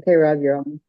Okay, Rob, you're on.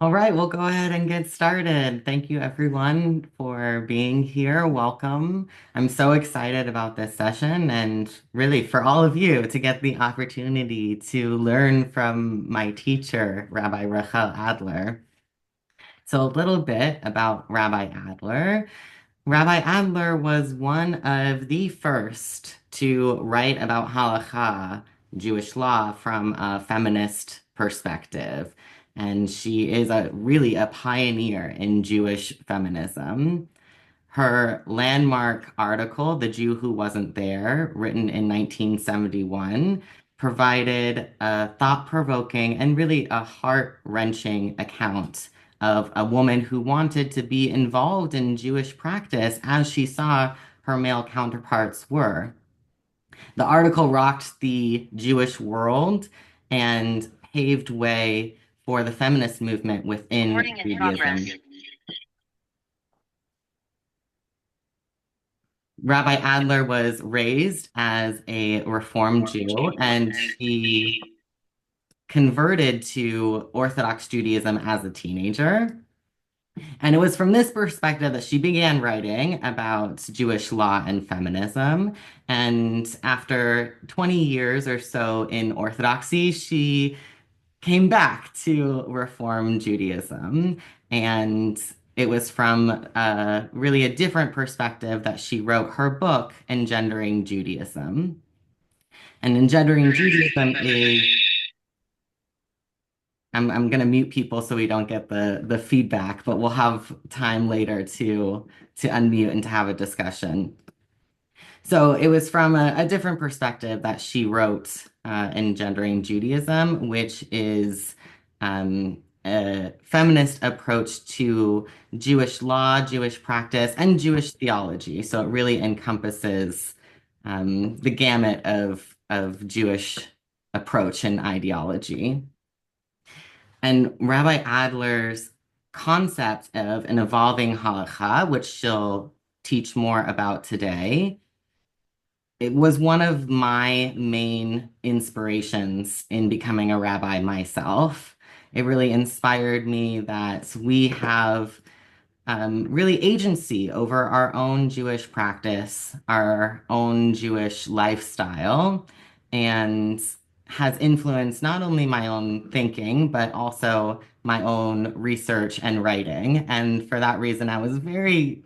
All right, we'll go ahead and get started. Thank you everyone for being here. Welcome. I'm so excited about this session and really for all of you to get the opportunity to learn from my teacher, Rabbi Rachel Adler. So a little bit about Rabbi Adler. Rabbi Adler was one of the first to write about Halakhah, Jewish law, from a feminist perspective. And she is really a pioneer in Jewish feminism. Her landmark article, The Jew Who Wasn't There, written in 1971, provided a thought-provoking and really a heart-wrenching account of a woman who wanted to be involved in Jewish practice as she saw her male counterparts were. The article rocked the Jewish world and paved way for the feminist movement within Judaism. Rabbi Adler was raised as a Reformed Jew, and she converted to Orthodox Judaism as a teenager. And it was from this perspective that she began writing about Jewish law and feminism. And after 20 years or so in Orthodoxy, she came back to Reform Judaism. And it was from really a different perspective that she wrote her book, Engendering Judaism. And Engendering Judaism is, I'm gonna mute people so we don't get the feedback, but we'll have time later to unmute and to have a discussion. So it was from a different perspective that she wrote Engendering Judaism, which is a feminist approach to Jewish law, Jewish practice, and Jewish theology. So it really encompasses the gamut of Jewish approach and ideology. And Rabbi Adler's concept of an evolving halakhah, which she'll teach more about today, it was one of my main inspirations in becoming a rabbi myself. It really inspired me that we have really agency over our own Jewish practice, our own Jewish lifestyle, and has influenced not only my own thinking, but also my own research and writing. And for that reason, I was very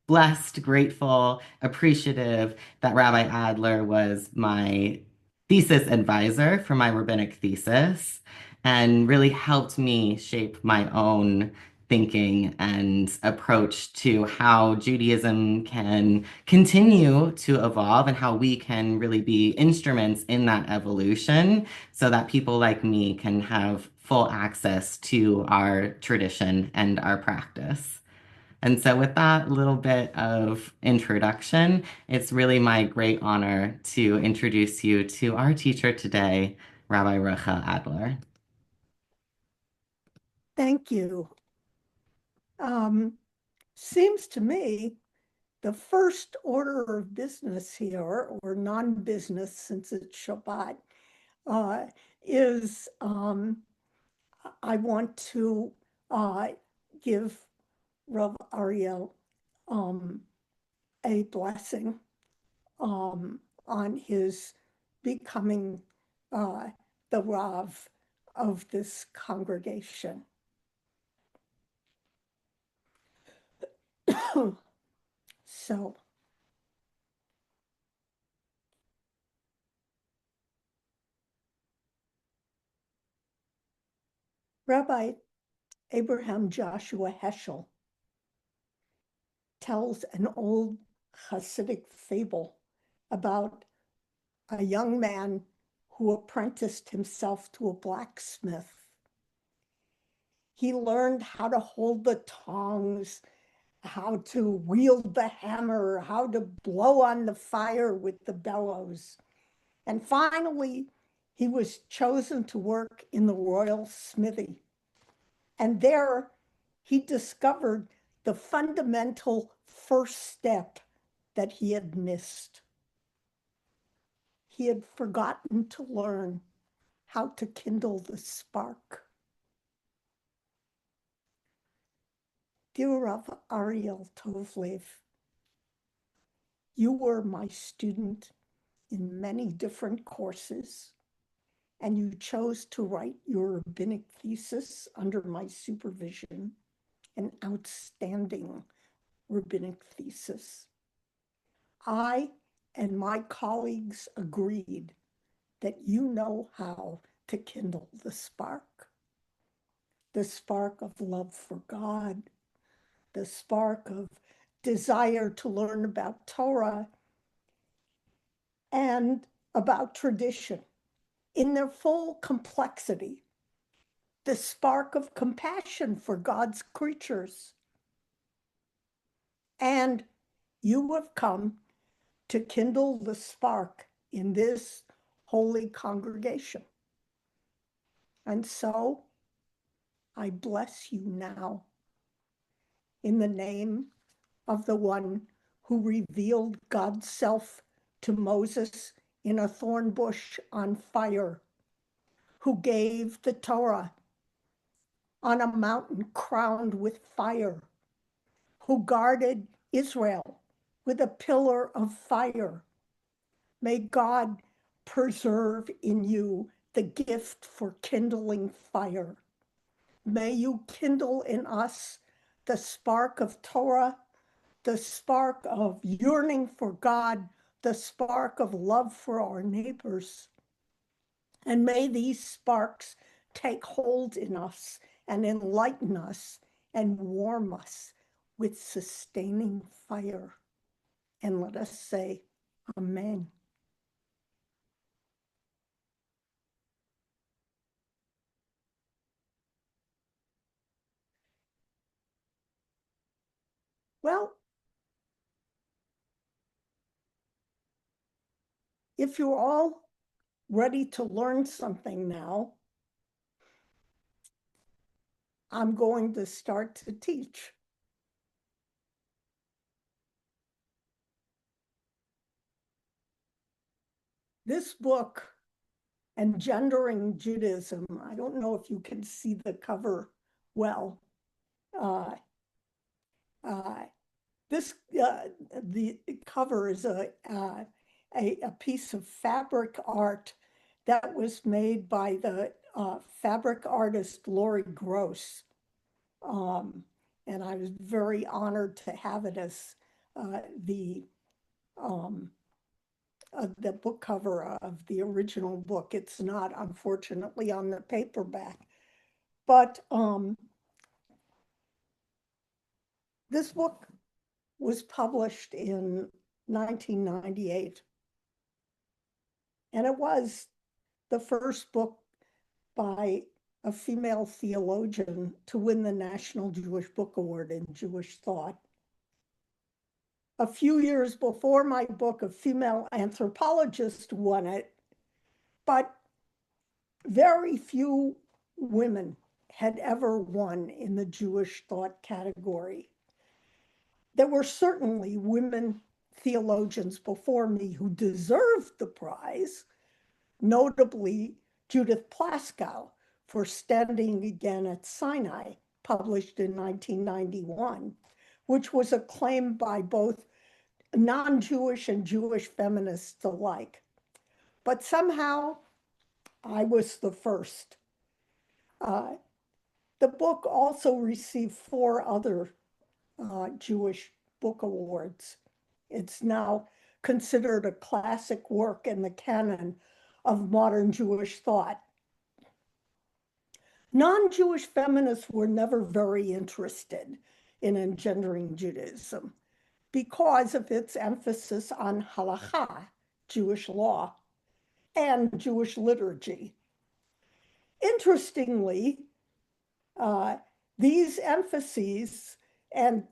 blessed, grateful, appreciative that Rabbi Adler was my thesis advisor for my rabbinic thesis and really helped me shape my own thinking and approach to how Judaism can continue to evolve and how we can really be instruments in that evolution so that people like me can have full access to our tradition and our practice. And so, with that little bit of introduction, it's really my great honor to introduce you to our teacher today, Rabbi Rachel Adler. Thank you. Um, Seems to me the first order of business here, or non-business since it's Shabbat, uh, is I want to give Rav Ariel a blessing on his becoming the Rav of this congregation. So, Rabbi Abraham Joshua Heschel tells an old Hasidic fable about a young man who apprenticed himself to a blacksmith. He learned how to hold the tongs, how to wield the hammer, how to blow on the fire with the bellows. And finally, he was chosen to work in the royal smithy. And there he discovered the fundamental first step that he had missed. He had forgotten to learn how to kindle the spark. Dear Rabbi Ariel Tovlev, you were my student in many different courses, and you chose to write your rabbinic thesis under my supervision, an outstanding rabbinic thesis. I and my colleagues agreed that you know how to kindle the spark of love for God, the spark of desire to learn about Torah and about tradition in their full complexity, the spark of compassion for God's creatures. And you have come to kindle the spark in this holy congregation. And so I bless you now in the name of the one who revealed God's self to Moses in a thorn bush on fire, who gave the Torah on a mountain crowned with fire, who guarded Israel with a pillar of fire. May God preserve in you the gift for kindling fire. May you kindle in us the spark of Torah, the spark of yearning for God, the spark of love for our neighbors. And may these sparks take hold in us and enlighten us and warm us with sustaining fire. And let us say, Amen. Well, if you're all ready to learn something now, I'm going to start to teach. This book, Engendering Judaism, I don't know if you can see the cover well. The cover is a piece of fabric art that was made by the fabric artist Lori Gross. And I was very honored to have it as the book cover of the original book. It's not, unfortunately, on the paperback. But this book was published in 1998. And it was the first book by a female theologian to win the National Jewish Book Award in Jewish thought. A few years before my book, a female anthropologist won it, but very few women had ever won in the Jewish thought category. There were certainly women theologians before me who deserved the prize, notably Judith Plaskow for Standing Again at Sinai, published in 1991, which was acclaimed by both non-Jewish and Jewish feminists alike. But somehow I was the first. The book also received 4 other Jewish book awards. It's now considered a classic work in the canon of modern Jewish thought. Non-Jewish feminists were never very interested in engendering Judaism because of its emphasis on Halakhah, Jewish law and Jewish liturgy. Interestingly, these emphases, and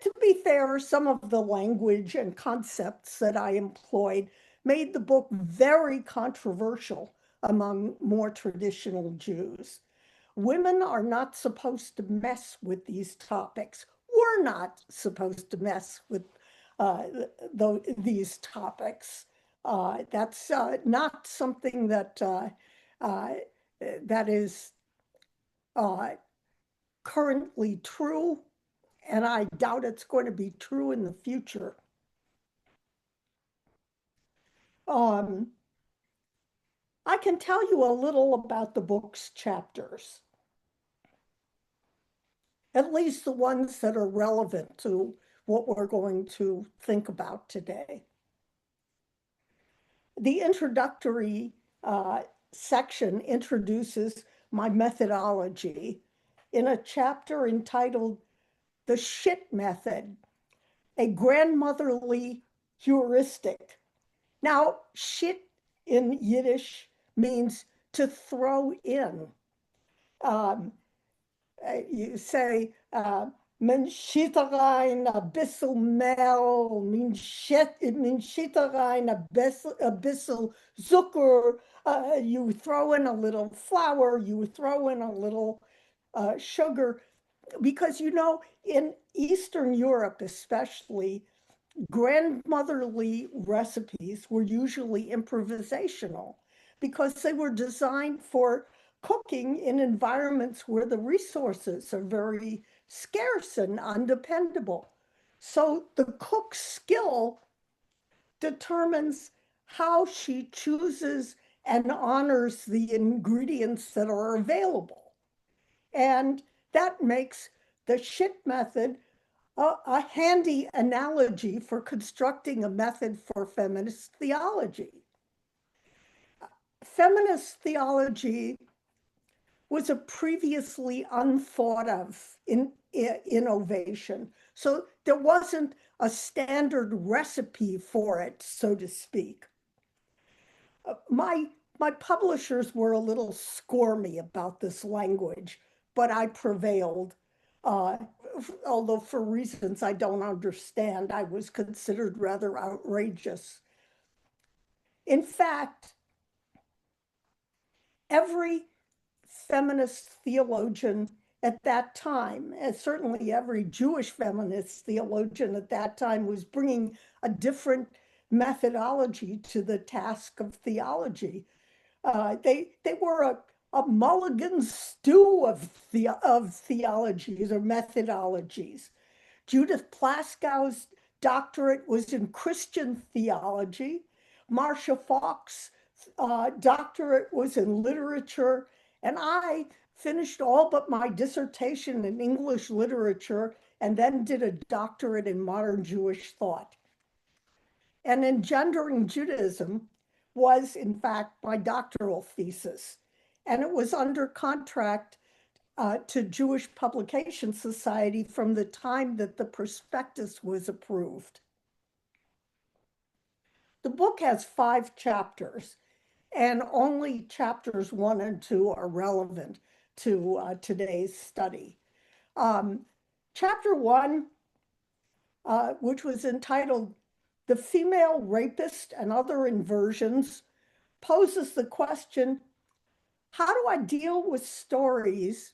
to be fair, some of the language and concepts that I employed made the book very controversial among more traditional Jews. Women are not supposed to mess with these topics. We're not supposed to mess with these topics. That's not something that that is currently true, and I doubt it's going to be true in the future. I can tell you a little about the book's chapters, at least the ones that are relevant to what we're going to think about today. The introductory section introduces my methodology in a chapter entitled The Shit Method, a grandmotherly heuristic. Now, shit in Yiddish means to throw in. You say, men schiet rein a bissel Mehl, men schiet rein a bissel Zucker. You throw in a little flour, you throw in a little sugar, because in Eastern Europe especially, grandmotherly recipes were usually improvisational because they were designed for cooking in environments where the resources are very scarce and undependable. So the cook's skill determines how she chooses and honors the ingredients that are available. And that makes the shit method a handy analogy for constructing a method for feminist theology. Feminist theology was a previously unthought of innovation. So there wasn't a standard recipe for it, so to speak. My publishers were a little squirmy about this language, but I prevailed. Although for reasons I don't understand, I was considered rather outrageous. In fact, every feminist theologian at that time, and certainly every Jewish feminist theologian at that time, was bringing a different methodology to the task of theology. They were a mulligan stew of theologies or methodologies. Judith Plaskow's doctorate was in Christian theology. Marcia Falk's doctorate was in literature. And I finished all but my dissertation in English literature and then did a doctorate in modern Jewish thought. And Engendering Judaism was, in fact, my doctoral thesis. And it was under contract to Jewish Publication Society from the time that the prospectus was approved. The book has 5 chapters, and only chapters 1 and 2 are relevant to today's study. Chapter 1, which was entitled The Female Rapist and Other Inversions, poses the question, how do I deal with stories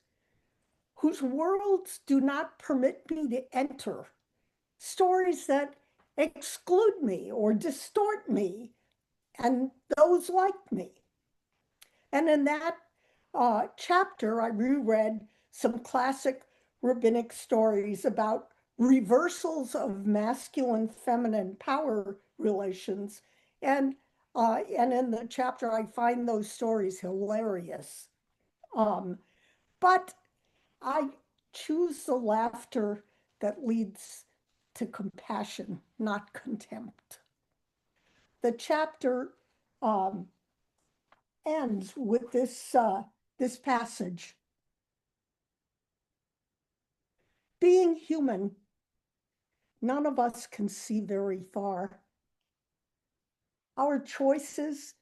whose worlds do not permit me to enter, stories that exclude me or distort me and those like me? And in that chapter, I reread some classic rabbinic stories about reversals of masculine-feminine power relations. And in the chapter, I find those stories hilarious. But I choose the laughter that leads to compassion, not contempt. The chapter ends with this passage. Being human, none of us can see very far. Our choices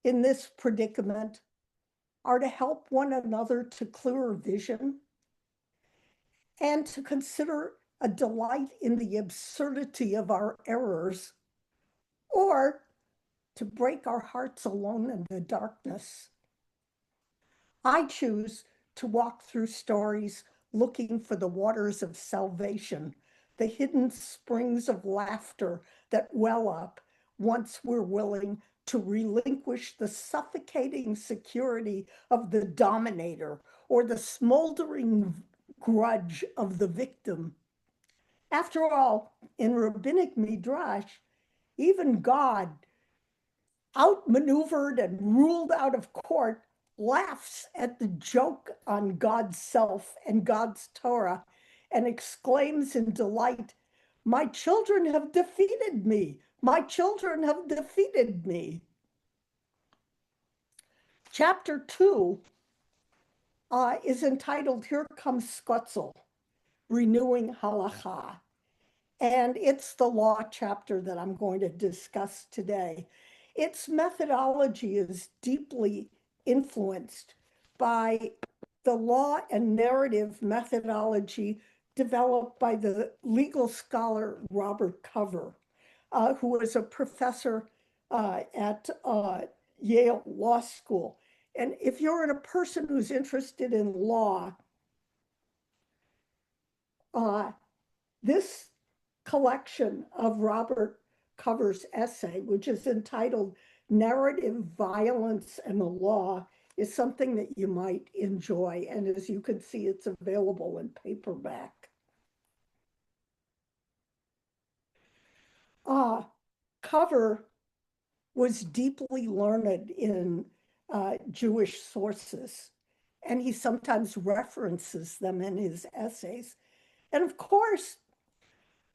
in this predicament are to help one another to clearer vision and to consider a delight in the absurdity of our errors, or to break our hearts alone in the darkness. I choose to walk through stories looking for the waters of salvation, the hidden springs of laughter that well up once we're willing to relinquish the suffocating security of the dominator or the smoldering grudge of the victim. After all, in rabbinic midrash, even God, outmaneuvered and ruled out of court, laughs at the joke on God's self and God's Torah and exclaims in delight, "My children have defeated me. My children have defeated me." Chapter 2 is entitled "Here Comes Skotzel, Renewing Halakhah." And it's the law chapter that I'm going to discuss today. Its methodology is deeply influenced by the law and narrative methodology developed by the legal scholar Robert Cover, who is a professor at Yale Law School. And if you're a person who's interested in law, this collection of Robert Cover's essay, which is entitled Narrative Violence and the Law, is something that you might enjoy. And as you can see, it's available in paperback. Cover was deeply learned in Jewish sources, and he sometimes references them in his essays. And of course,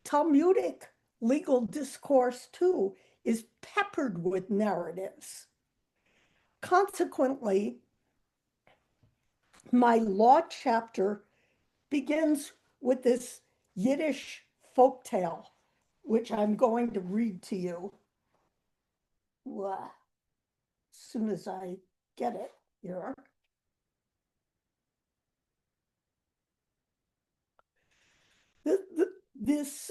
Talmudic legal discourse, too, is peppered with narratives. Consequently, my law chapter begins with this Yiddish folktale, which I'm going to read to you as soon as I get it here. This,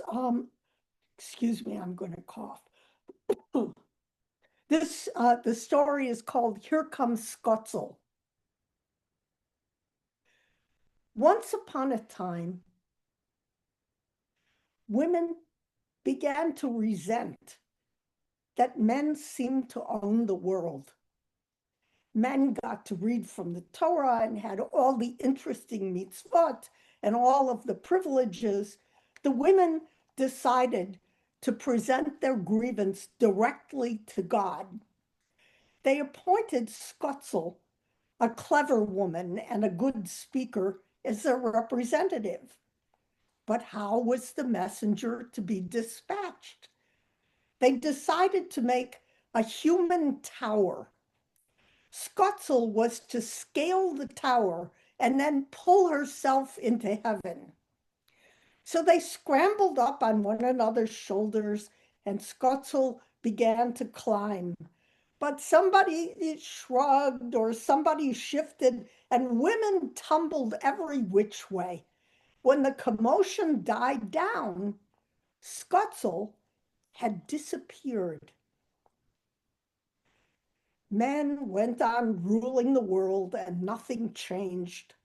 excuse me, I'm going to cough. The story is called Here Comes Skotzel. Once upon a time, women began to resent that men seemed to own the world. Men got to read from the Torah and had all the interesting mitzvot and all of the privileges. The women decided to present their grievance directly to God. They appointed Skotzel, a clever woman and a good speaker, as their representative. But how was the messenger to be dispatched? They decided to make a human tower. Skotzel was to scale the tower and then pull herself into heaven. So they scrambled up on one another's shoulders, and Skotzel began to climb. But somebody shrugged or somebody shifted, and women tumbled every which way. When the commotion died down, Skotzel had disappeared. Men went on ruling the world and nothing changed.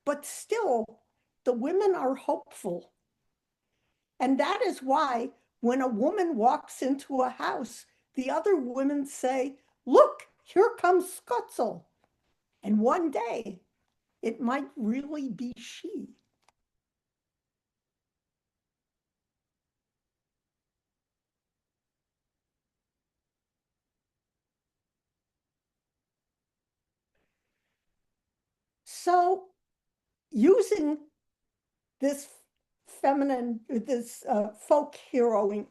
But still, the women are hopeful. And that is why when a woman walks into a house, the other women say, "Look, here comes Skotzel." And one day, it might really be she. So, using this folk heroine,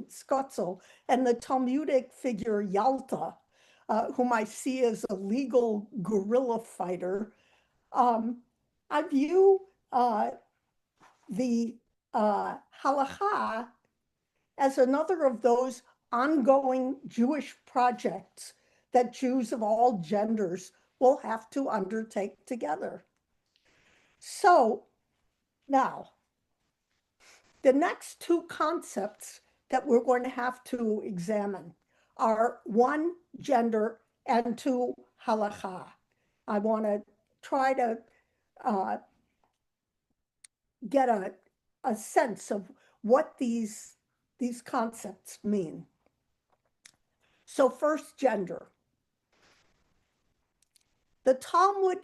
Skotzel, and the Talmudic figure Yalta, whom I see as a legal guerrilla fighter, I view the Halakhah as another of those ongoing Jewish projects that Jews of all genders will have to undertake together. So now, the next two concepts that we're going to have to examine are one, gender, and two, Halakhah. I want to try to get a sense of what these concepts mean. So first, gender. The Talmud,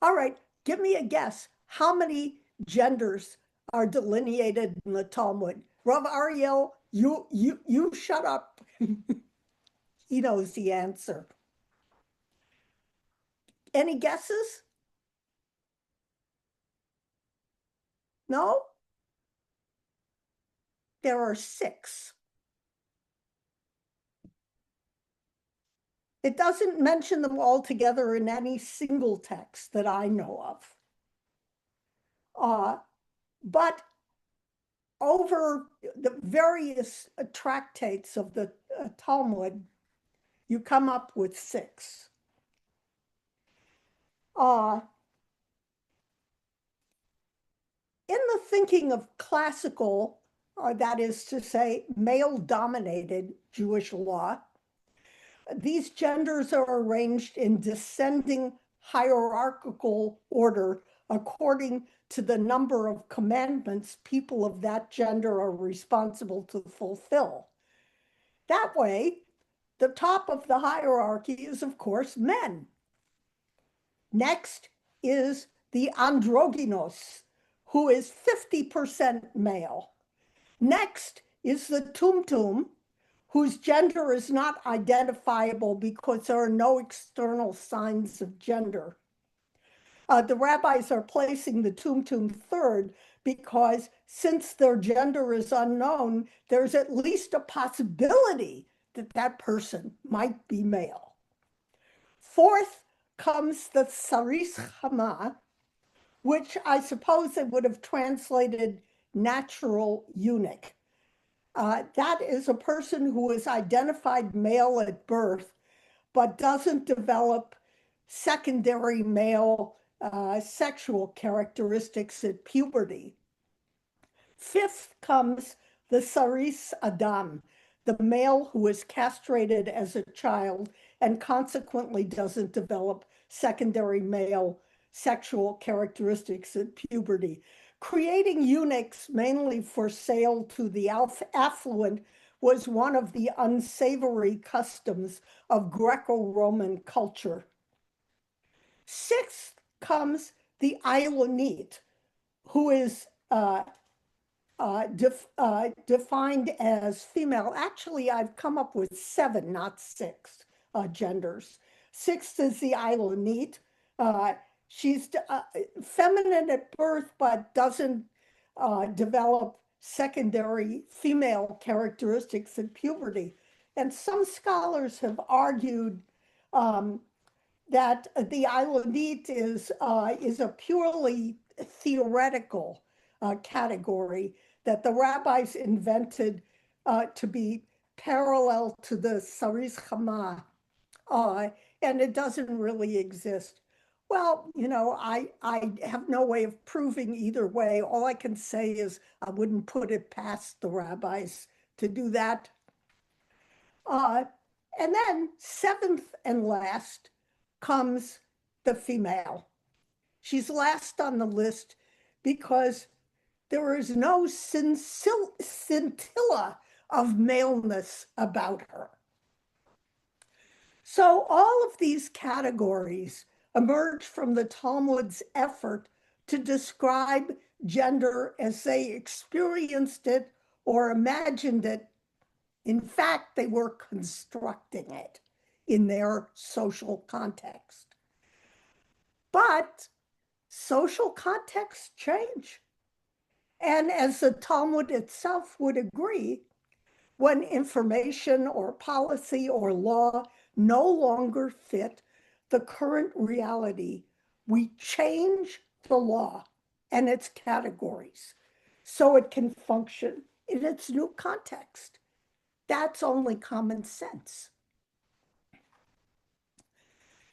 all right, give me a guess. How many genders are delineated in the Talmud? Rabbi Ariel, you shut up. He knows the answer. Any guesses? No? There are 6. It doesn't mention them all together in any single text that I know of. But over the various tractates of the Talmud, you come up with 6. In the thinking of classical, that is to say, male-dominated Jewish law, these genders are arranged in descending hierarchical order according to the number of commandments people of that gender are responsible to fulfill. That way, the top of the hierarchy is, of course, men. Next is the androgynous, who is 50% male. Next is the tumtum, whose gender is not identifiable because there are no external signs of gender. The rabbis are placing the tumtum third because since their gender is unknown, there's at least a possibility that that person might be male. Fourth comes the saris chama, which I suppose they would have translated natural eunuch. That is a person who is identified male at birth, but doesn't develop secondary male sexual characteristics at puberty. Fifth comes the saris adam, the male who is castrated as a child and consequently doesn't develop secondary male sexual characteristics at puberty. Creating eunuchs mainly for sale to the affluent was one of the unsavory customs of Greco-Roman culture. Sixth comes the Ilonite, who is defined as female. Actually, I've come up with 7, not 6 genders. Sixth is the Ilonite. She's feminine at birth, but doesn't develop secondary female characteristics at puberty. And some scholars have argued that the Ilonite is a purely theoretical category that the rabbis invented to be parallel to the saris chama, and it doesn't really exist. Well, you know, I have no way of proving either way. All I can say is I wouldn't put it past the rabbis to do that. And then seventh and last comes the female. She's last on the list because there is no scintilla of maleness about her. So all of these categories emerge from the Talmud's effort to describe gender as they experienced it or imagined it. In fact, they were constructing it in their social context. But social contexts change. And as the Talmud itself would agree, when information or policy or law no longer fit the current reality, we change the law and its categories so it can function in its new context. That's only common sense.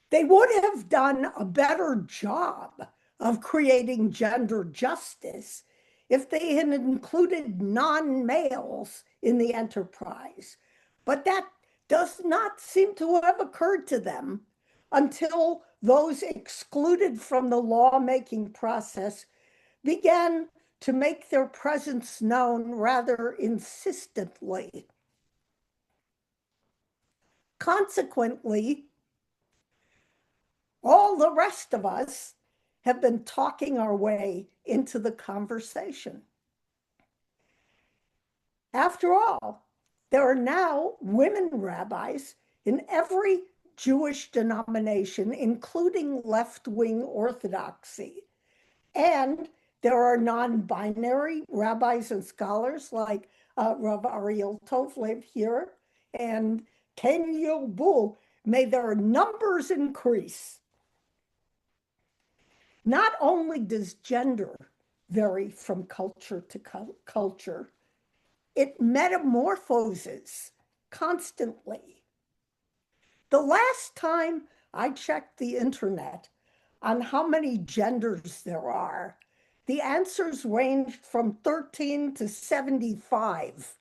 They would have done a better job of creating gender justice if they had included non-males in the enterprise. But that does not seem to have occurred to them until those excluded from the lawmaking process began to make their presence known rather insistently. Consequently, all the rest of us have been talking our way into the conversation. After all, there are now women rabbis in every Jewish denomination, including left-wing Orthodoxy. And there are non-binary rabbis and scholars like Rabbi Ariel here and Ken Yilbu. May their numbers increase. Not only does gender vary from culture to culture, it metamorphoses constantly. The last time I checked the internet on how many genders there are, the answers ranged from 13 to 75.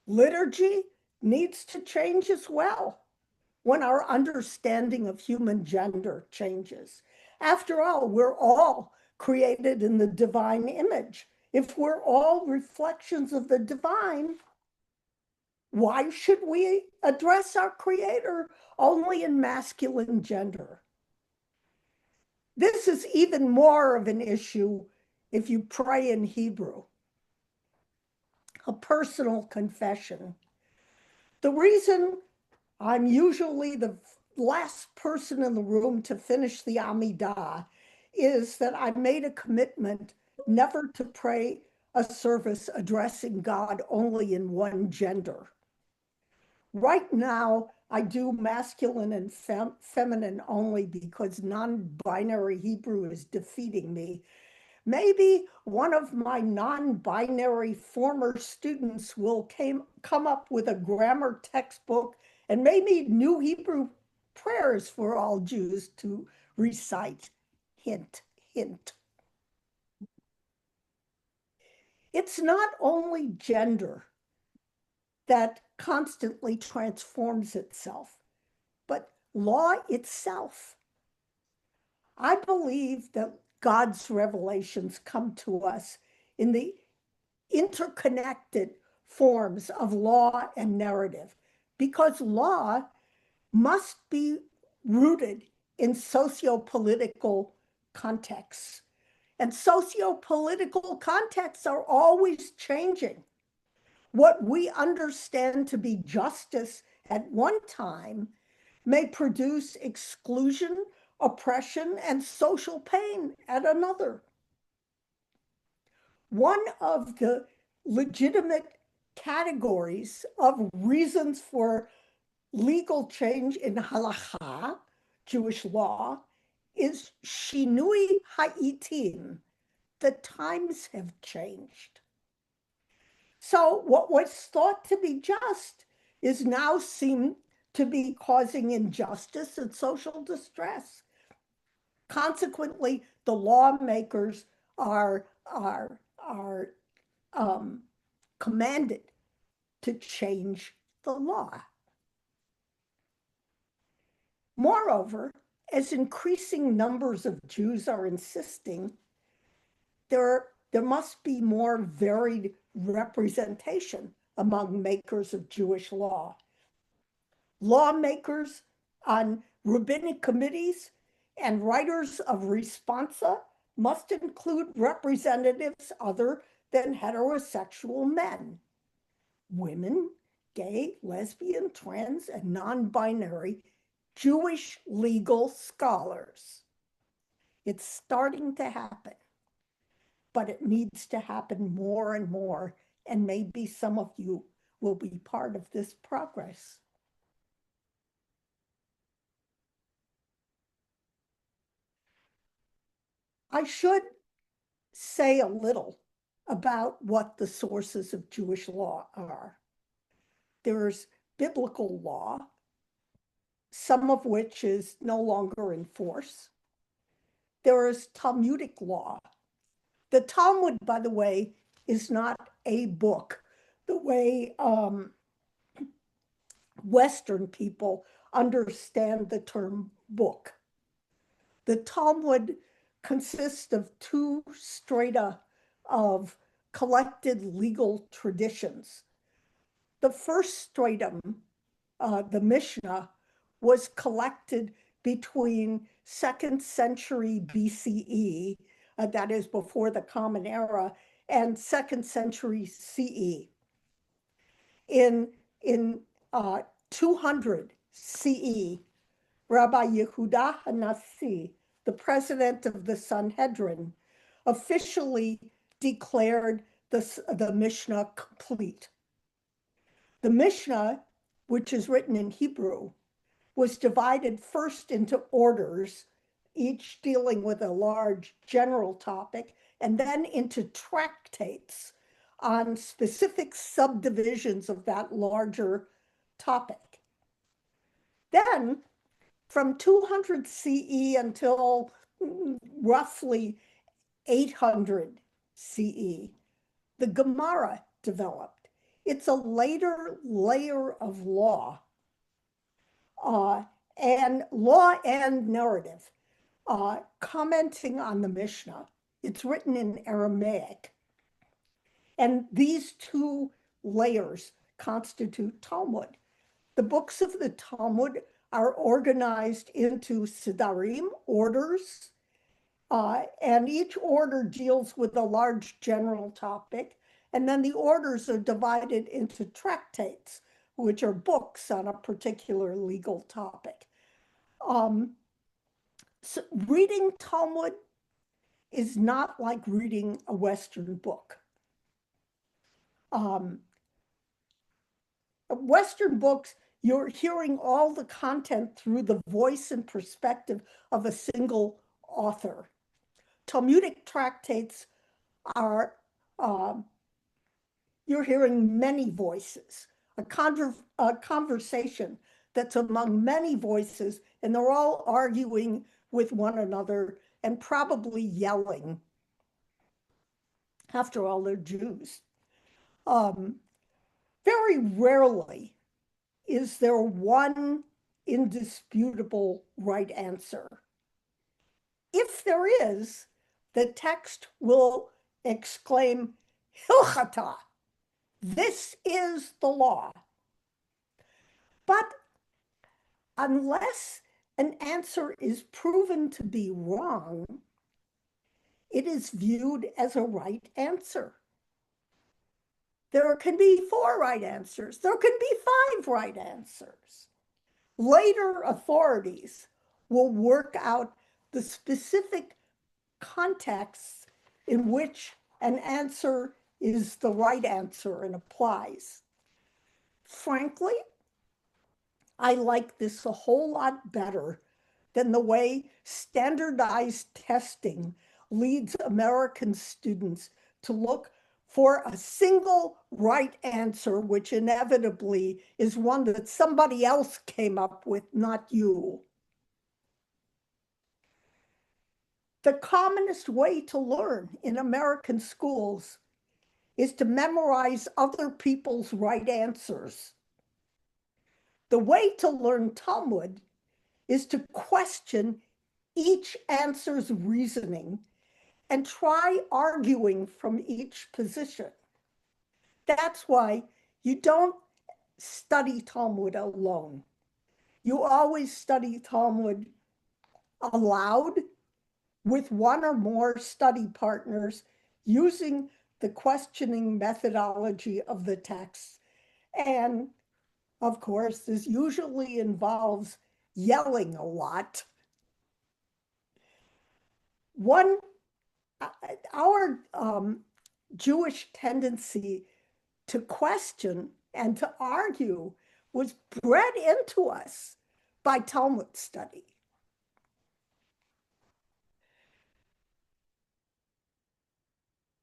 Liturgy needs to change as well when our understanding of human gender changes. After all, we're all created in the divine image. If we're all reflections of the divine, why should we address our creator only in masculine gender? This is even more of an issue if you pray in Hebrew. A personal confession. The reason I'm usually the last person in the room to finish the Amidah is that I made a commitment never to pray a service addressing God only in one gender. Right now, I do masculine and feminine only because non-binary Hebrew is defeating me. Maybe one of my non-binary former students will come up with a grammar textbook and maybe new Hebrew prayers for all Jews to recite. Hint, hint. It's not only gender that constantly transforms itself, but law itself. I believe that God's revelations come to us in the interconnected forms of law and narrative, because law must be rooted in socio-political contexts. And socio-political contexts are always changing. What we understand to be justice at one time may produce exclusion, oppression, and social pain at another. One of the legitimate categories of reasons for legal change in Halakhah, Jewish law, is shinui ha'itim. The times have changed. So what was thought to be just is now seen to be causing injustice and social distress. Consequently, the lawmakers are commanded to change the law. Moreover, as increasing numbers of Jews are insisting, there must be more varied representation among makers of Jewish law. Lawmakers on rabbinic committees and writers of responsa must include representatives other than heterosexual men, women, gay, lesbian, trans, and non-binary Jewish legal scholars. It's starting to happen, but it needs to happen more and more, and maybe some of you will be part of this progress. I should say a little about what the sources of Jewish law are. There's biblical law, some of which is no longer in force. There is Talmudic law. The Talmud, by the way, is not a book the way Western people understand the term book. The Talmud consists of two strata of collected legal traditions. The first stratum, the Mishnah, was collected between 2nd century BCE, that is before the Common Era, and 2nd century CE. In 200 CE, Rabbi Yehuda HaNasi, the president of the Sanhedrin, officially declared the Mishnah complete. The Mishnah, which is written in Hebrew, was divided first into orders, each dealing with a large general topic, and then into tractates on specific subdivisions of that larger topic. Then, from 200 CE until roughly 800 CE, the Gemara developed. It's a later layer of law, and narrative, commenting on the Mishnah. It's written in Aramaic. And these two layers constitute Talmud. The books of the Talmud are organized into Sidarim, orders, and each order deals with a large general topic. And then the orders are divided into tractates, which are books on a particular legal topic. So reading Talmud is not like reading a Western book. Western books, you're hearing all the content through the voice and perspective of a single author. Talmudic tractates are, you're hearing many voices, a conversation that's among many voices, and they're all arguing with one another and probably yelling. After all, they're Jews. Very rarely is there one indisputable right answer. If there is, the text will exclaim, Halakhah, this is the law. But unless an answer is proven to be wrong, it is viewed as a right answer. There can be 4 right answers. There can be 5 right answers. Later authorities will work out the specific contexts in which an answer is the right answer and applies. Frankly, I like this a whole lot better than the way standardized testing leads American students to look for a single right answer, which inevitably is one that somebody else came up with, not you. The commonest way to learn in American schools is to memorize other people's right answers. The way to learn Talmud is to question each answer's reasoning and try arguing from each position. That's why you don't study Talmud alone. You always study Talmud aloud with one or more study partners using the questioning methodology of the text. And of course, this usually involves yelling a lot. Our Jewish tendency to question and to argue was bred into us by Talmud study.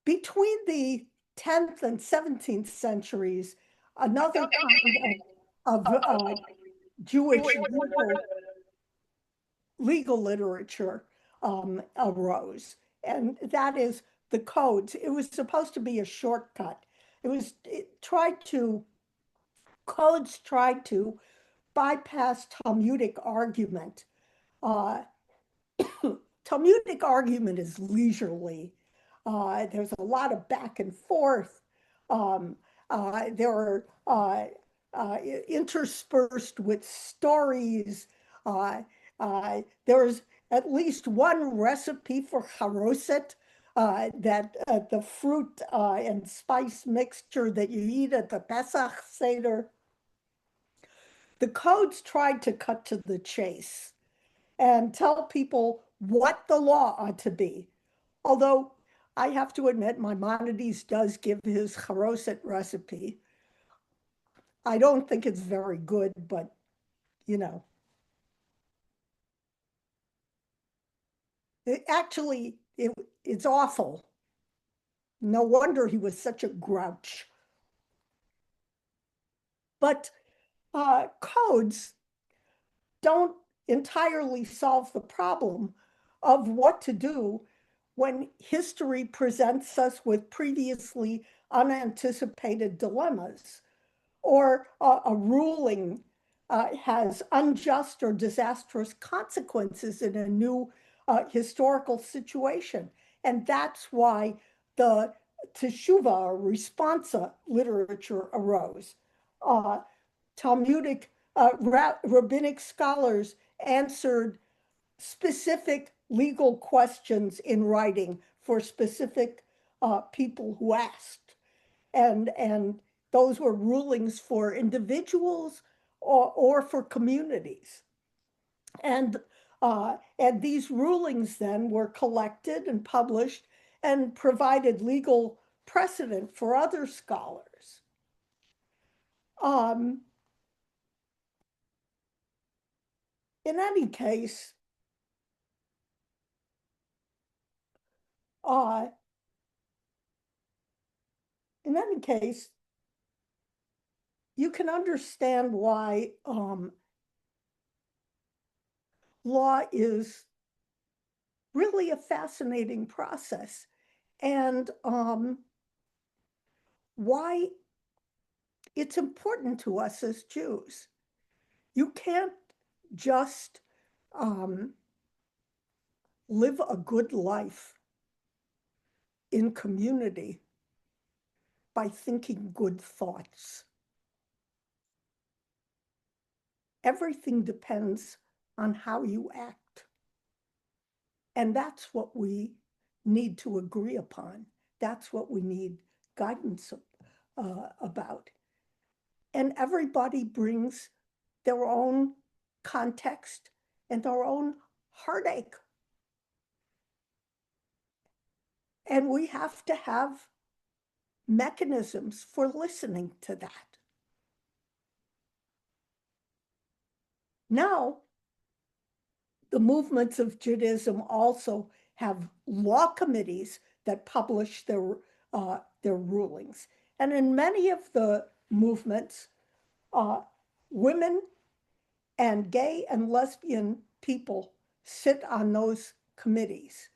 between the 10th and 17th centuries, another kind of Jewish legal literature arose, and that is the codes. It was supposed to be a shortcut. Codes tried to bypass Talmudic argument. Uh, Talmudic argument is leisurely. There's a lot of back and forth. There are interspersed with stories. There's at least one recipe for charoset, that the fruit and spice mixture that you eat at the Pesach Seder. The codes tried to cut to the chase and tell people what the law ought to be. Although I have to admit, Maimonides does give his charoset recipe. I don't think it's very good, but you know, it's awful. No wonder he was such a grouch. But codes don't entirely solve the problem of what to do when history presents us with previously unanticipated dilemmas, or a ruling has unjust or disastrous consequences in a new historical situation. And that's why the teshuvah or responsa literature arose. Talmudic rabbinic scholars answered specific legal questions in writing for specific people who asked. And those were rulings for individuals or for communities. And these rulings then were collected and published and provided legal precedent for other scholars. In any case, you can understand why law is really a fascinating process, and why it's important to us as Jews. You can't just live a good life in community by thinking good thoughts. Everything depends on how you act. And that's what we need to agree upon. That's what we need guidance about. And everybody brings their own context and their own heartache. And we have to have mechanisms for listening to that. Now, the movements of Judaism also have law committees that publish their rulings. And in many of the movements, women and gay and lesbian people sit on those committees.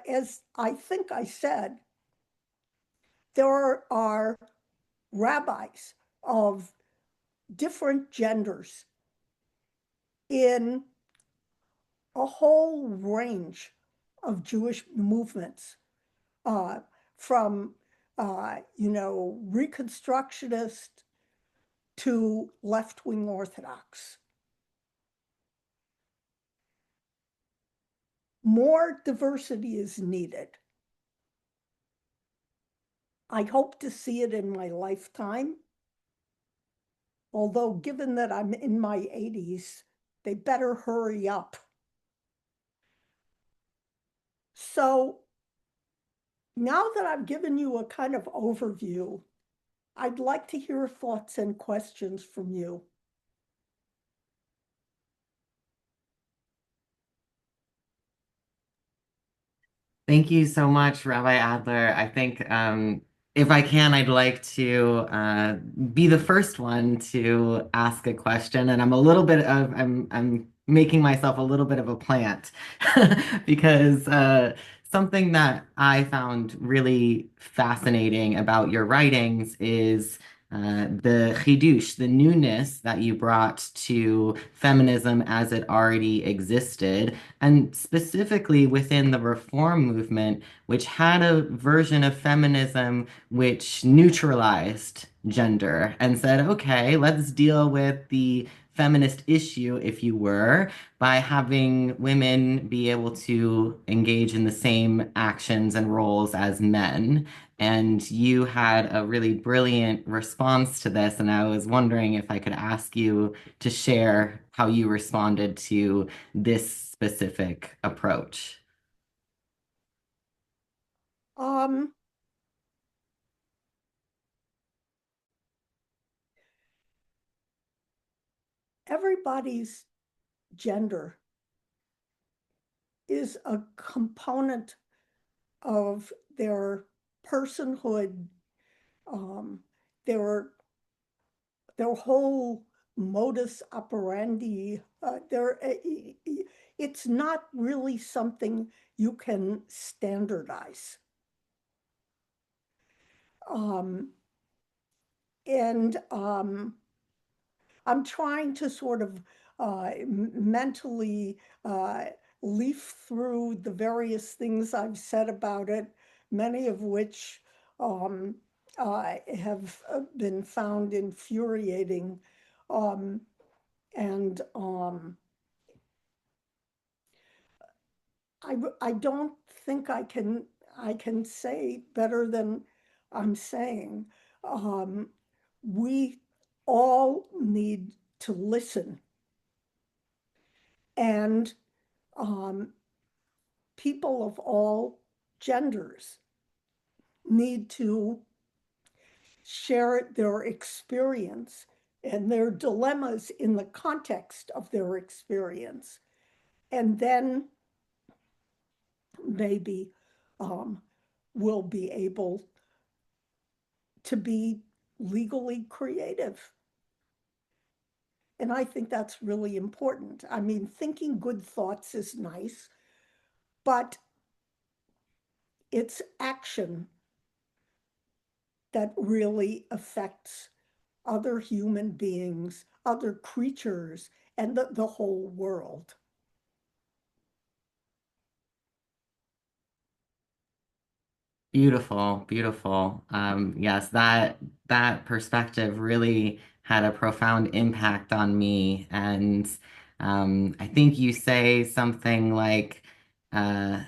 As I think I said, there are rabbis of different genders in a whole range of Jewish movements, from Reconstructionist to left-wing Orthodox. More diversity is needed. I hope to see it in my lifetime, although given that I'm in my 80s, they better hurry up. So now that I've given you a kind of overview, I'd like to hear thoughts and questions from you. Thank you so much, Rabbi Adler. I think if I can, I'd like to be the first one to ask a question, and I'm making myself a little bit of a plant because something that I found really fascinating about your writings is the chidush, the newness that you brought to feminism as it already existed, and specifically within the reform movement, which had a version of feminism which neutralized gender and said, okay, let's deal with the feminist issue, if you were, by having women be able to engage in the same actions and roles as men. And you had a really brilliant response to this. And I was wondering if I could ask you to share how you responded to this specific approach. Um, Everybody's gender is a component of their personhood, um, their their whole modus operandi. It's not really something you can standardize. Um, and I'm trying to sort of mentally leaf through the various things I've said about it, many of which um, have been found infuriating. Um, and I don't think I can say better than I'm saying. Um, we all need to listen, and um, people of all genders need to share their experience and their dilemmas in the context of their experience. And then maybe um, we'll be able to be legally creative. And I think that's really important. I mean, thinking good thoughts is nice, but it's action that really affects other human beings, other creatures, and the whole world. Beautiful, beautiful. Yes, that perspective really had a profound impact on me. And I think you say something like uh,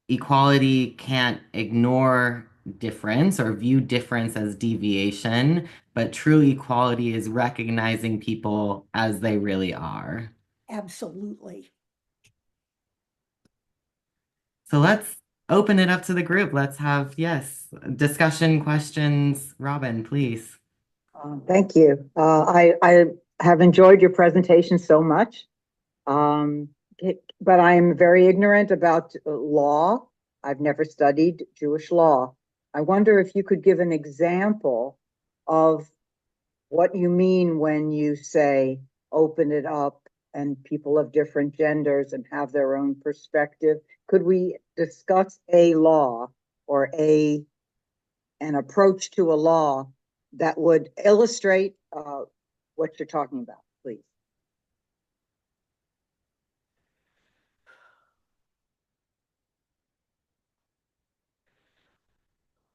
equality can't ignore difference or view difference as deviation, but true equality is recognizing people as they really are. Absolutely. So let's open it up to the group. Let's have, yes, discussion, questions. Robin, please. Thank you. I have enjoyed your presentation so much, um, but I'm very ignorant about law. I've never studied Jewish law. I wonder if you could give an example of what you mean when you say open it up and people of different genders and have their own perspective. Could we discuss a law or an approach to a law that would illustrate what you're talking about, please?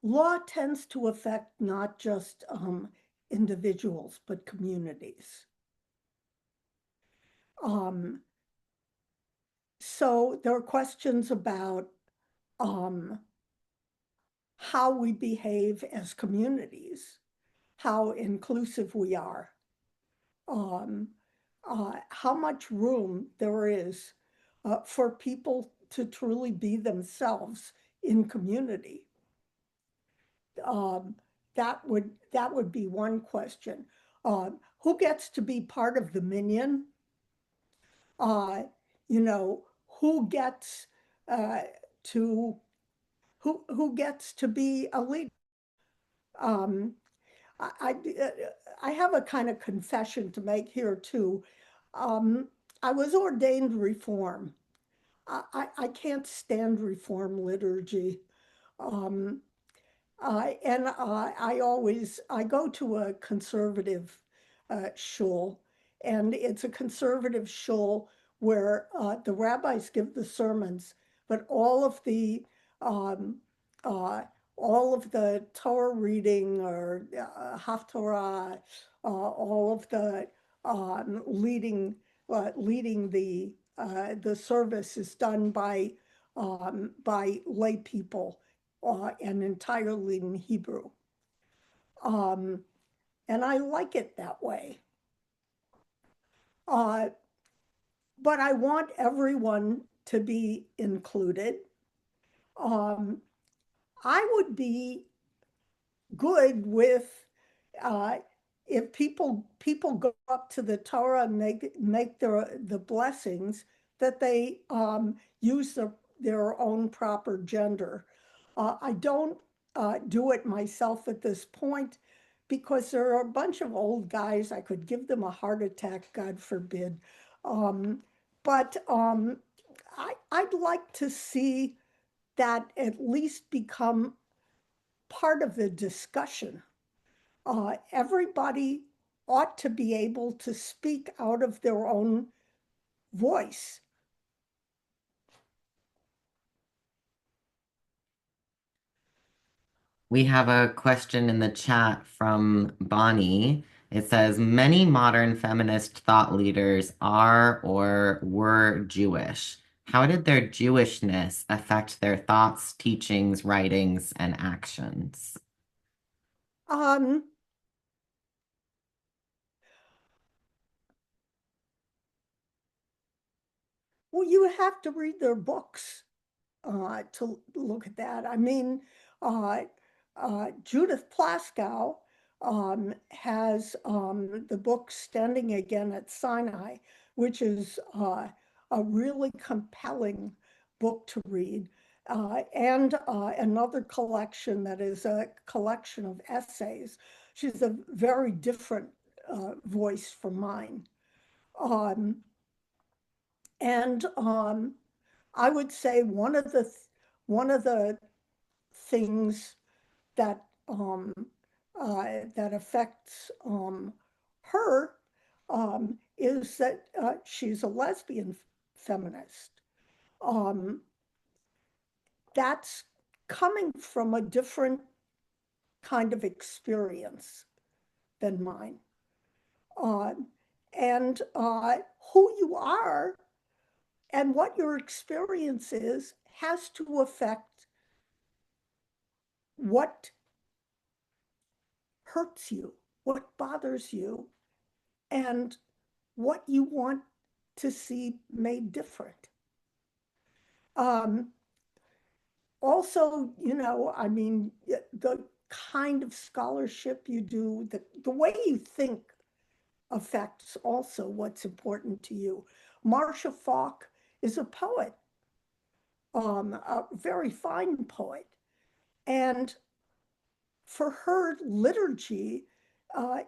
Law tends to affect not just individuals, but communities. Um, so there are questions about um, how we behave as communities, how inclusive we are, um, how much room there is for people to truly be themselves in community. Um, that would be one question. Who gets to be part of the minyan? Uh, you know, who gets to who gets to be a leader. Um, I, I have a kind of confession to make here too. I was ordained Reform. I can't stand Reform liturgy. Um, I go to a conservative shul, and it's a conservative shul where the rabbis give the sermons, but um, uh, all of the Torah reading or Haftorah, all of the leading the service is done by lay people and entirely in Hebrew. And I like it that way. But I want everyone to be included. I would be good with if people go up to the Torah and make the blessings that they use their own proper gender. I don't do it myself at this point because there are a bunch of old guys. I could give them a heart attack, God forbid. But I'd like to see that at least become part of the discussion. Everybody ought to be able to speak out of their own voice. We have a question in the chat from Bonnie. It says, many modern feminist thought leaders are or were Jewish. How did their Jewishness affect their thoughts, teachings, writings, and actions? Um, well, you have to read their books to look at that. I mean, Judith Plaskow has the book Standing Again at Sinai, which is a really compelling book to read, and another collection that is a collection of essays. She's a very different voice from mine. And I would say one of the things that that affects her is that she's a lesbian feminist. That's coming from a different kind of experience than mine. And who you are and what your experience is has to affect what hurts you, what bothers you, and what you want to see made different. Also, I mean, the kind of scholarship you do, the way you think affects also what's important to you. Marcia Falk is a poet, a very fine poet. And for her, liturgy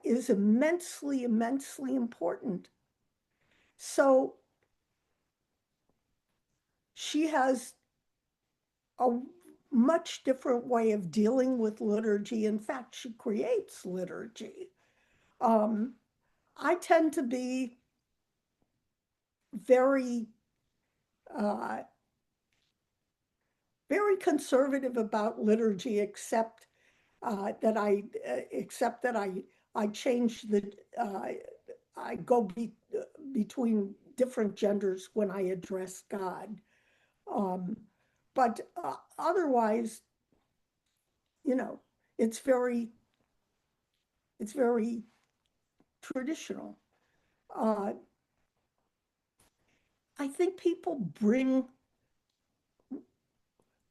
is immensely, immensely important. So she has a much different way of dealing with liturgy. In fact, she creates liturgy. I tend to be very, uh, very conservative about liturgy, except that I change I go between different genders when I address God. But otherwise, it's very traditional. I think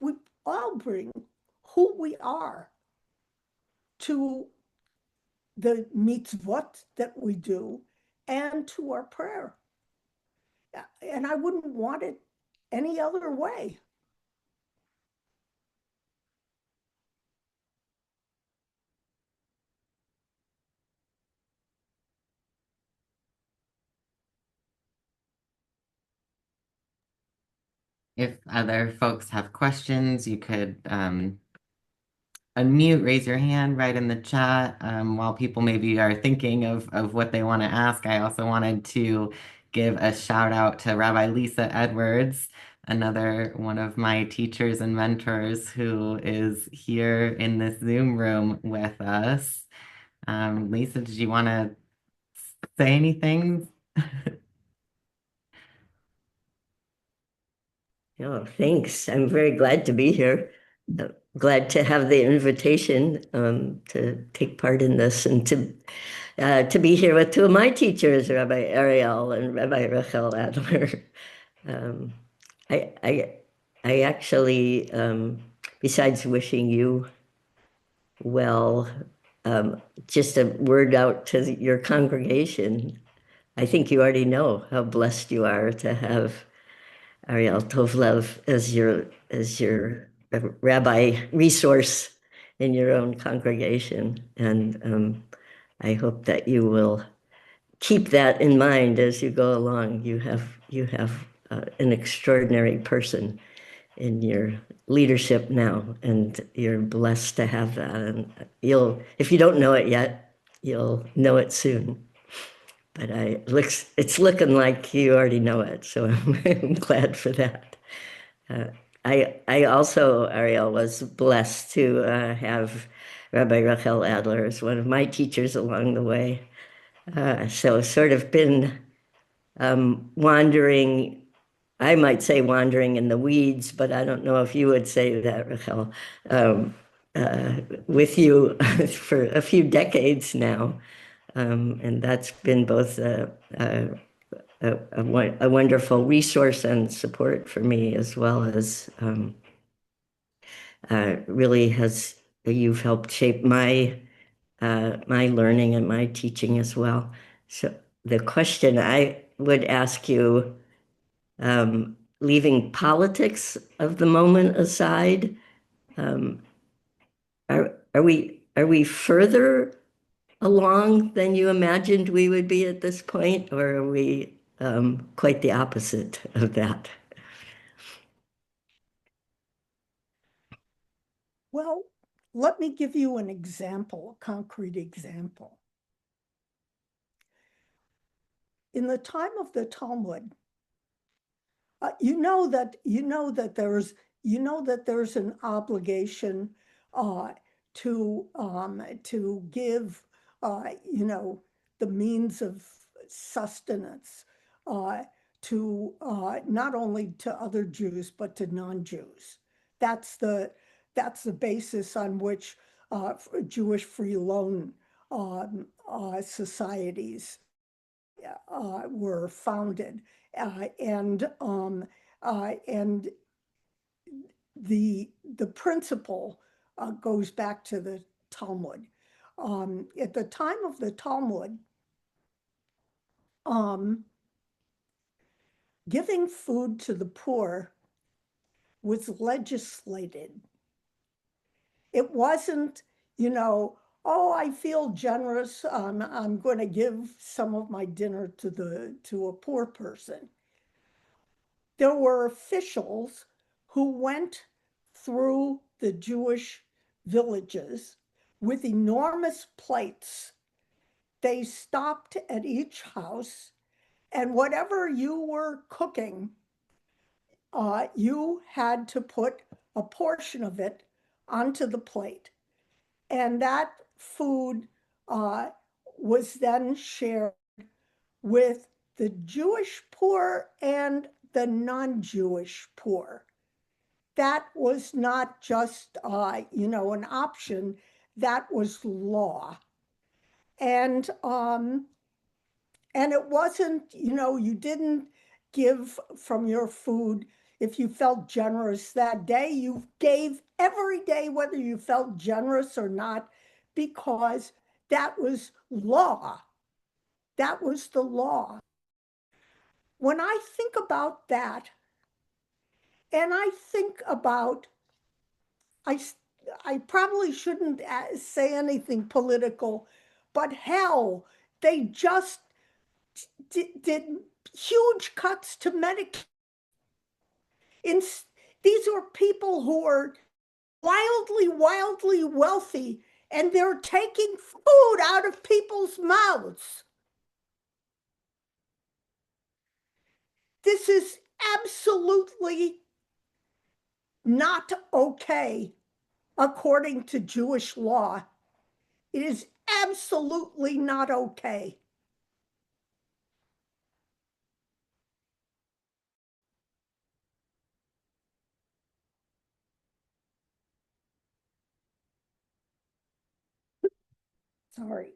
we all bring who we are to the mitzvot that we do and to our prayer. And I wouldn't want it any other way. If other folks have questions, you could unmute, raise your hand, write in the chat. While people maybe are thinking of what they want to ask, I also wanted to give a shout out to Rabbi Lisa Edwards, another one of my teachers and mentors who is here in this Zoom room with us. Lisa, did you want to say anything? Oh, thanks. I'm very glad to be here. Glad to have the invitation to take part in this and to be here with two of my teachers, Rabbi Ariel and Rabbi Rachel Adler. Um, I actually, besides wishing you well, just a word out to your congregation. I think you already know how blessed you are to have Ariel Tovlev as your rabbi resource in your own congregation, and I hope that you will keep that in mind as you go along. You have an extraordinary person in your leadership now, and you're blessed to have that. And if you don't know it yet, you'll know it soon. But it's looking like you already know it, so I'm glad for that. I also, Ariel, was blessed to have Rabbi Rachel Adler as one of my teachers along the way. So sort of been wandering, I might say wandering in the weeds, but I don't know if you would say that, Rachel, with you for a few decades now. And that's been both a wonderful resource and support for me, as well as really you've helped shape my learning and my teaching as well. So the question I would ask you, leaving politics of the moment aside, are we further along than you imagined we would be at this point, or are we quite the opposite of that? Well, let me give you an example, a concrete example. In the time of the Talmud, you know that there's an obligation to give the means of sustenance to not only to other Jews but to non-Jews. That's the basis on which Jewish free loan societies were founded, and the principle goes back to the Talmud. At the time of the Talmud, giving food to the poor was legislated. It wasn't, oh, I feel generous. I'm going to give some of my dinner to a poor person. There were officials who went through the Jewish villages with enormous plates. They stopped at each house, and whatever you were cooking, you had to put a portion of it onto the plate. And that food was then shared with the Jewish poor and the non-Jewish poor. That was not just, an option, that was law. And it wasn't, you didn't give from your food if you felt generous that day. You gave every day, whether you felt generous or not, because that was law. That was the law. When I think about that, and I think about, I probably shouldn't say anything political, but hell, they just did huge cuts to Medicare. In, these are people who are wildly, wildly wealthy, and they're taking food out of people's mouths. This is absolutely not okay according to Jewish law. It is absolutely not okay. Sorry.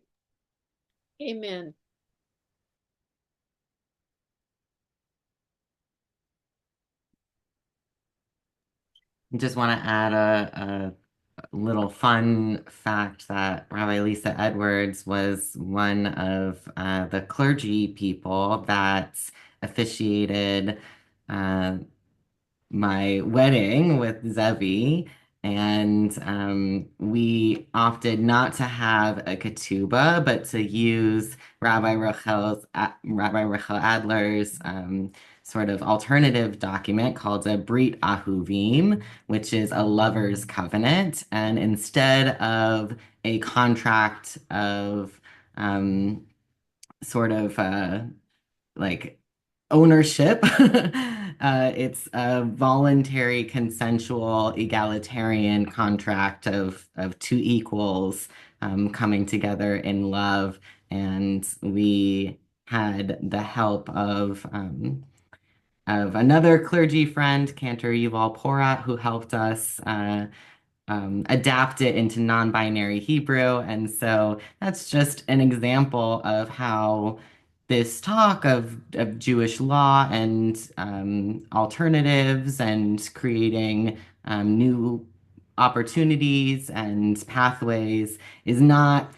Amen. Just want to add a little fun fact that Rabbi Lisa Edwards was one of the clergy people that officiated my wedding with Zevi, and we opted not to have a ketubah, but to use Rabbi Rachel Adler's sort of alternative document called a Brit Ahuvim, which is a lover's covenant. And instead of a contract of sort of like ownership, it's a voluntary, consensual, egalitarian contract of two equals coming together in love. And we had the help of another clergy friend, Cantor Yuval Porat, who helped us adapt it into non-binary Hebrew. And so that's just an example of how this talk of Jewish law and alternatives and creating new opportunities and pathways is not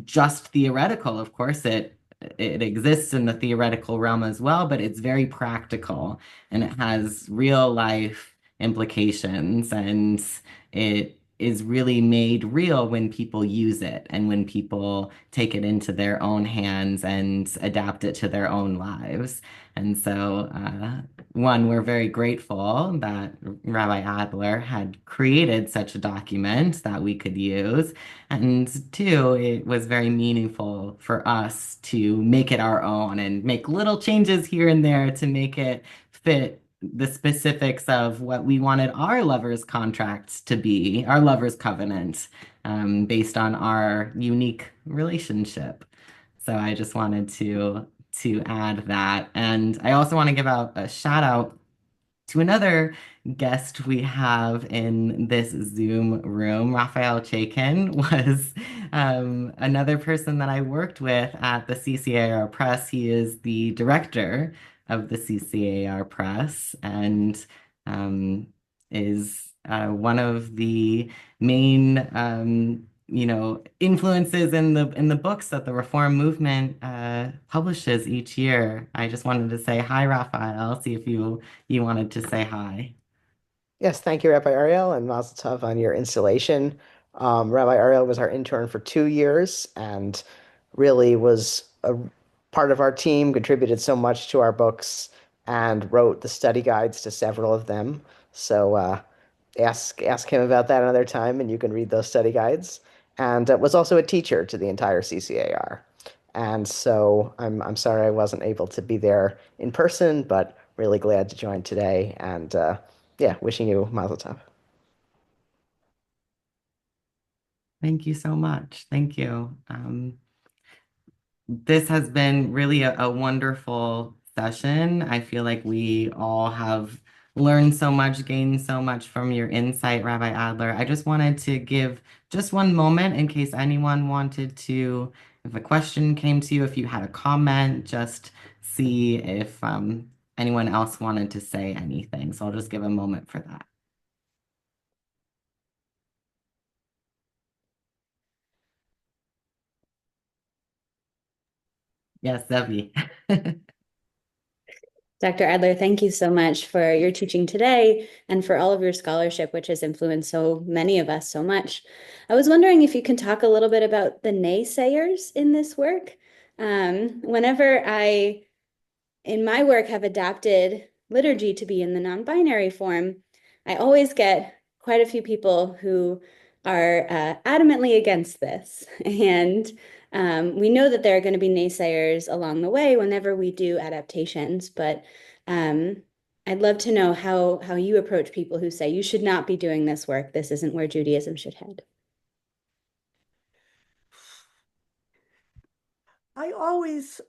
just theoretical. Of course, it exists in the theoretical realm as well, but it's very practical and it has real life implications, and it is really made real when people use it and when people take it into their own hands and adapt it to their own lives. And so, one, we're very grateful that Rabbi Adler had created such a document that we could use. And two, it was very meaningful for us to make it our own and make little changes here and there to make it fit the specifics of what we wanted our lovers' contracts to be, our lovers' covenant, based on our unique relationship. So I just wanted to add that. And I also want to give out a shout out to another guest we have in this Zoom room. Raphael Chaikin was another person that I worked with at the CCAR Press. He is the director of the CCAR Press and is one of the main influences in the books that the Reform movement publishes each year. I just wanted to say hi, Raphael, see if you wanted to say hi. Yes, thank you, Rabbi Ariel, and Mazel Tov on your installation. Rabbi Ariel was our intern for 2 years and really was a part of our team, contributed so much to our books, and wrote the study guides to several of them. So ask him about that another time, and you can read those study guides. And was also a teacher to the entire CCAR. And so I'm sorry I wasn't able to be there in person, but really glad to join today. And yeah, wishing you Mazel Tov. Thank you so much. Thank you. This has been really a wonderful session. I feel like we all have learned so much, gained so much from your insight, Rabbi Adler. I just wanted to give just one moment in case anyone wanted to, if a question came to you, if you had a comment, just see if anyone else wanted to say anything. So I'll just give a moment for that. Yes, Zevi. Dr. Adler, thank you so much for your teaching today and for all of your scholarship, which has influenced so many of us so much. I was wondering if you can talk a little bit about the naysayers in this work. Whenever I, in my work, have adapted liturgy to be in the non-binary form, I always get quite a few people who are adamantly against this. And we know that there are going to be naysayers along the way whenever we do adaptations, but I'd love to know how you approach people who say you should not be doing this work. This isn't where Judaism should head. I always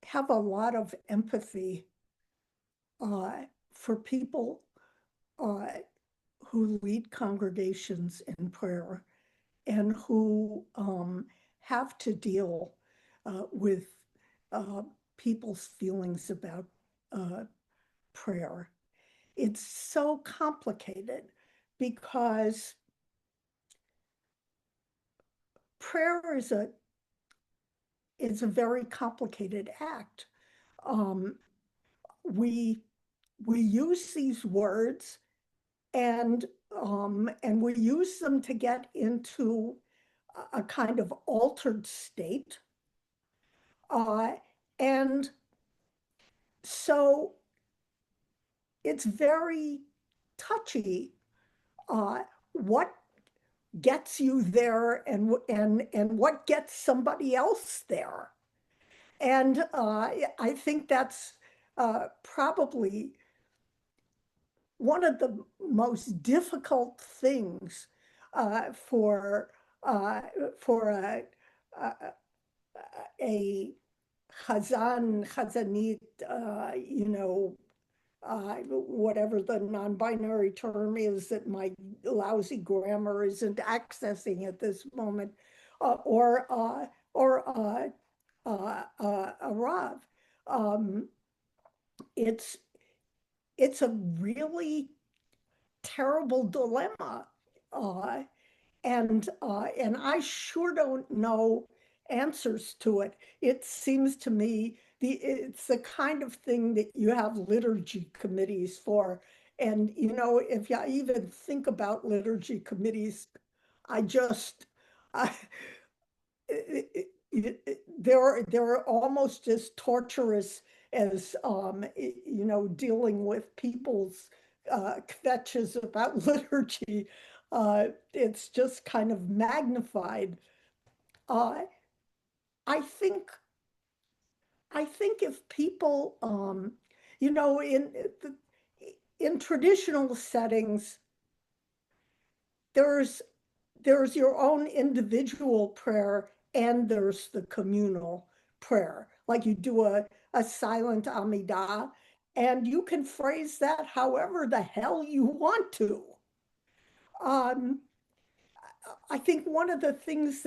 have a lot of empathy for people who lead congregations in prayer and who have to deal with people's feelings about prayer. It's so complicated because prayer is a very complicated act. We use these words and we use them to get into a kind of altered state. And so it's very touchy what gets you there and what gets somebody else there. And I think that's probably one of the most difficult things for a chazanit, whatever the non-binary term is that my lousy grammar isn't accessing at this moment, or a Rav. It's a really terrible dilemma, and I sure don't know answers to it. It seems to me it's the kind of thing that you have liturgy committees for. And if you even think about liturgy committees, they're almost as torturous as dealing with people's kvetches about liturgy. It's just kind of magnified. I think if people, in traditional settings, there's your own individual prayer and there's the communal prayer. Like you do a silent Amidah, and you can phrase that however the hell you want to. I think one of the things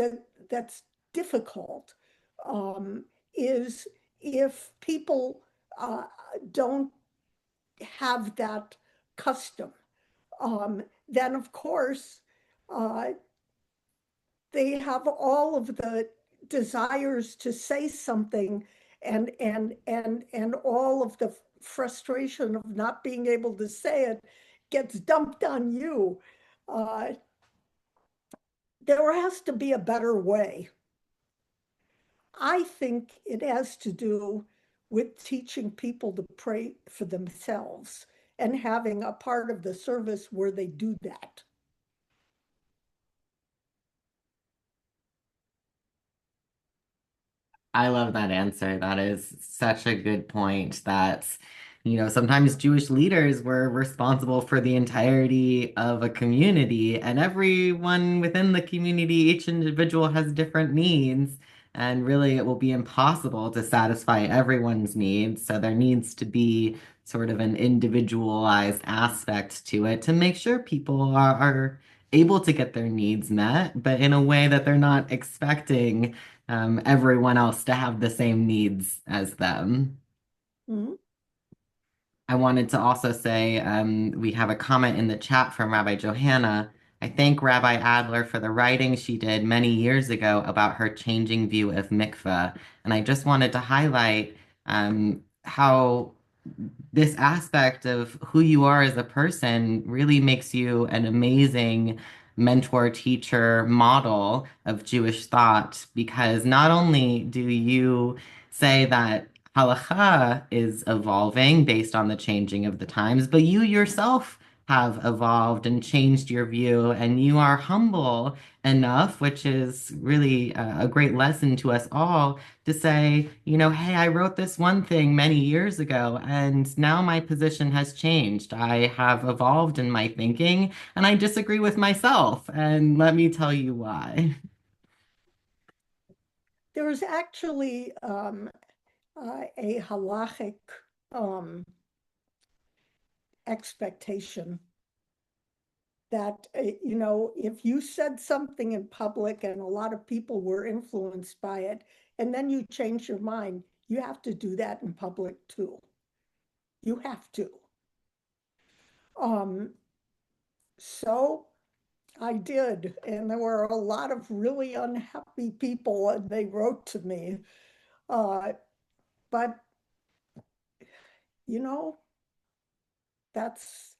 that's difficult is if people don't have that custom, then of course they have all of the desires to say something and all of the frustration of not being able to say it gets dumped on you. There has to be a better way. I think it has to do with teaching people to pray for themselves and having a part of the service where they do that. I love that answer. That is such a good point that, sometimes Jewish leaders were responsible for the entirety of a community, and everyone within the community, each individual has different needs. And really, it will be impossible to satisfy everyone's needs. So there needs to be sort of an individualized aspect to it to make sure people are able to get their needs met, but in a way that they're not expecting everyone else to have the same needs as them. Mm-hmm. I wanted to also say we have a comment in the chat from Rabbi Johanna. I thank Rabbi Adler for the writing she did many years ago about her changing view of mikveh. And I just wanted to highlight how this aspect of who you are as a person really makes you an amazing mentor, teacher, model of Jewish thought, because not only do you say that Halakhah is evolving based on the changing of the times, but you yourself have evolved and changed your view, and you are humble enough, which is really a great lesson to us all, to say, hey, I wrote this one thing many years ago, and now my position has changed. I have evolved in my thinking, and I disagree with myself, and let me tell you why. There is actually a halachic expectation that, if you said something in public and a lot of people were influenced by it, and then you change your mind, you have to do that in public too. You have to. So I did, and there were a lot of really unhappy people, and they wrote to me. But, that's,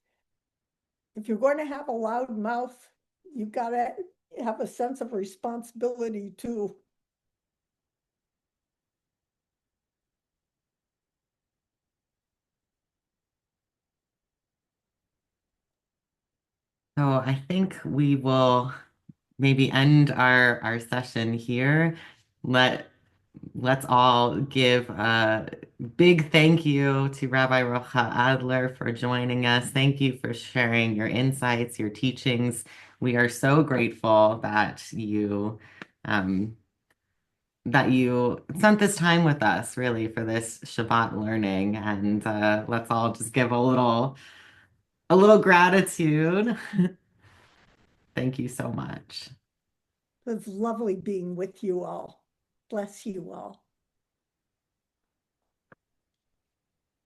if you're going to have a loud mouth, you've got to have a sense of responsibility too. So I think we will maybe end our session here. Let's all give a big thank you to Rabbi Rachel Adler for joining us. Thank you for sharing your insights, your teachings. We are so grateful that you spent this time with us, really, for this Shabbat learning. And let's all just give a little gratitude. Thank you so much. It was lovely being with you all. Bless you all.